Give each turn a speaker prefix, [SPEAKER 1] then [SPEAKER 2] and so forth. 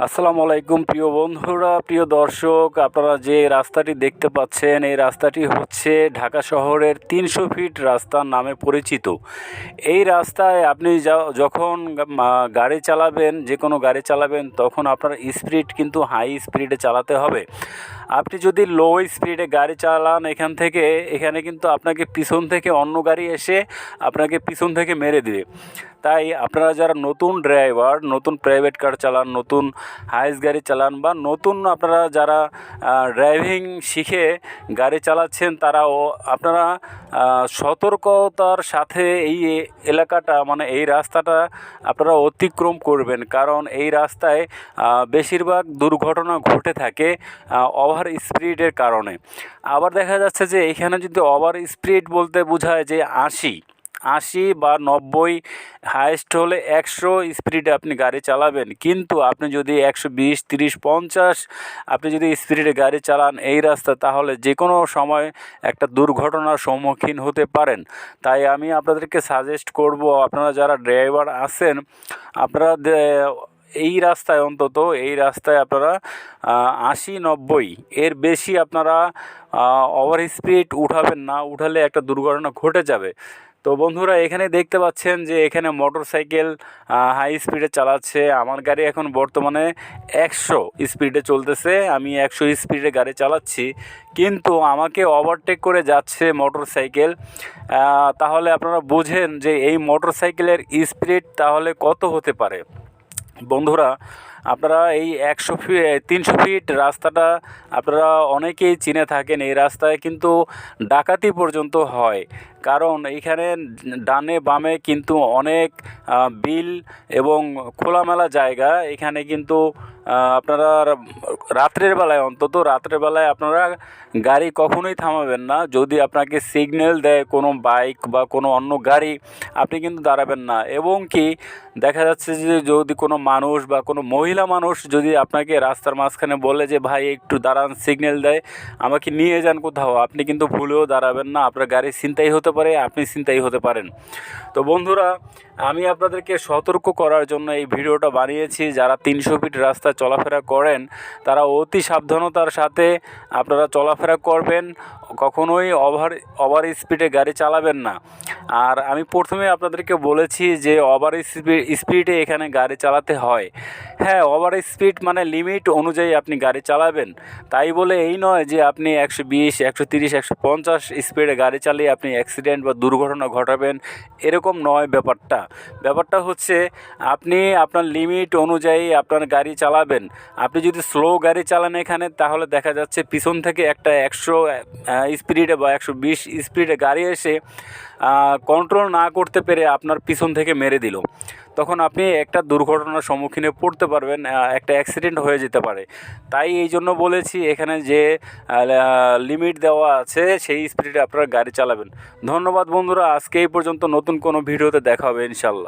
[SPEAKER 1] আসসালামু আলাইকুম প্রিয় বন্ধুরা, প্রিয় দর্শক, আপনারা যে রাস্তাটি দেখতে পাচ্ছেন এই রাস্তাটি হচ্ছে ঢাকা শহরের 300 ফিট রাস্তার নামে পরিচিত। এই রাস্তায় আপনি যখন গাড়ি চালাবেন, যে কোনো গাড়ি চালাবেন, তখন আপনার স্পিড কিন্তু হাই স্পিডে চালাতে হবে। আপনি যদি লো স্পিডে গাড়ি চালান এখানে কিন্তু আপনাকে পিছন থেকে অন্য গাড়ি এসে আপনাকে পিছন থেকে মেরে দেবে। তাই আপনারা যারা নতুন ড্রাইভার, নতুন প্রাইভেট কার চালান, নতুন হাইস গাড়ি চালান, বা নতুন আপনারা যারা ড্রাইভিং শিখে গাড়ি চালাচ্ছেন, আপনারা সতর্কতার সাথে এই এলাকাটা, মানে এই রাস্তাটা আপনারা অতিক্রম করবেন। কারণ এই রাস্তায় বেশিরভাগ দুর্ঘটনা ঘটে থাকে ওভার স্পিডের কারণে। আবার দেখা যাচ্ছে যে এখানে যদি ওভার স্পিড বলতে বোঝায় যে 80 বা 90, হাইস্ট হলে 100 স্পিডে আপনি গাড়ি চালাবেন। কিন্তু আপনি যদি 120, 30, 50 আপনি যদি স্পিডে গাড়ি চালান এই রাস্তা, তাহলে যে কোনো সময় একটা দুর্ঘটনার সম্মুখীন হতে পারেন। তাই আমি আপনাদেরকে সাজেস্ট করব, আপনারা যারা ড্রাইভার আছেন, আপনারা এই রাস্তায় আপনারা 80, 90 এর বেশি আপনারা ওভার স্পিড উঠাবেন না, উঠালে একটা দুর্ঘটনা ঘটে যাবে। তো বন্ধুরা, এখানে দেখতে পাচ্ছেন যে এখানে মোটর সাইকেল হাই স্পিডে চালাচ্ছে। আমার গাড়ি এখন বর্তমানে 100 স্পিডে চলতেছে, আমি 100 স্পিডে গাড়ি চালাচ্ছি, কিন্তু আমাকে ওভারটেক করে যাচ্ছে মোটর সাইকেল। তাহলে আপনারা বুঝেন যে এই মোটর সাইকেলের স্পিড তাহলে কত হতে পারে। বন্ধুরা, আপনারা এই 300 ফিট রাস্তাটা আপনারা অনেকেই চিনে থাকেন। এই রাস্তায় কিন্তু ডাকাতি পর্যন্ত হয়, কারণ এইখানে ডানে বামে কিন্তু অনেক বিল এবং খোলামেলা জায়গা। এখানে কিন্তু আপনারা রাত্রের বেলায় আপনারা গাড়ি কখনোই থামাবেন না। যদি আপনাকে সিগন্যাল দেয় কোনো বাইক বা কোনো অন্য গাড়ি, আপনি কিন্তু দাঁড়াবেন না। এবং কি দেখা যাচ্ছে যে যদি কোনো মানুষ বা কোনো মহিলা মানুষ যদি আপনাকে রাস্তার মাঝখানে বলে যে ভাই একটু দাঁড়ান, সিগন্যাল দেয়, আমাকে নিয়ে যান কোথাও, আপনি কিন্তু ভুলেও দাঁড়াবেন না। আপনার গাড়ি ছিনতাই হতে পারে, আপনি ছিনতাই হতে পারেন। তো বন্ধুরা, আমি আপনাদেরকে সতর্ক করার জন্য এই ভিডিওটা বানিয়েছি। যারা 300 ফিট রাস্তা চলাফেরা করেন, তারা অতি সাবধানতার সাথে আপনারা চলাফেরা করবেন। কখনোই ওভার স্পিডে গাড়ি চালাবেন না। আর আমি প্রথমে আপনাদেরকে বলেছি যে ওভার স্পিডে এখানে গাড়ি চালাতে হয়। হ্যাঁ, ওভার স্পিড মানে লিমিট অনুযায়ী আপনি গাড়ি চালাবেন। তাই বলে এই নয় যে আপনি 120, 130, 150 স্পিডে গাড়ি চালিয়ে আপনি অ্যাক্সিডেন্ট বা দুর্ঘটনা ঘটাবেন, এরকম নয় ব্যাপারটা হচ্ছে আপনি আপনার লিমিট অনুযায়ী আপনার গাড়ি চালাবেন। আপনি যদি স্লো গাড়ি চালান এখানে, তাহলে দেখা যাচ্ছে পিছন থেকে একটা 100 স্পিডে বা 120 স্পিডে গাড়ি এসে কন্ট্রোল না করতে পেরে আপনার পিছন থেকে মেরে দিল। তখন আপনি একটা দুর্ঘটনার সম্মুখীনে পড়তে পারবেন, একটা অ্যাক্সিডেন্ট হয়ে যেতে পারে। তাই এই জন্য বলেছি এখানে যে লিমিট দেওয়া আছে সেই স্পিডে আপনারা গাড়ি চালাবেন। ধন্যবাদ বন্ধুরা, আজকে এই পর্যন্ত। নতুন কোনো ভিডিওতে দেখা হবে ইনশাল্লাহ।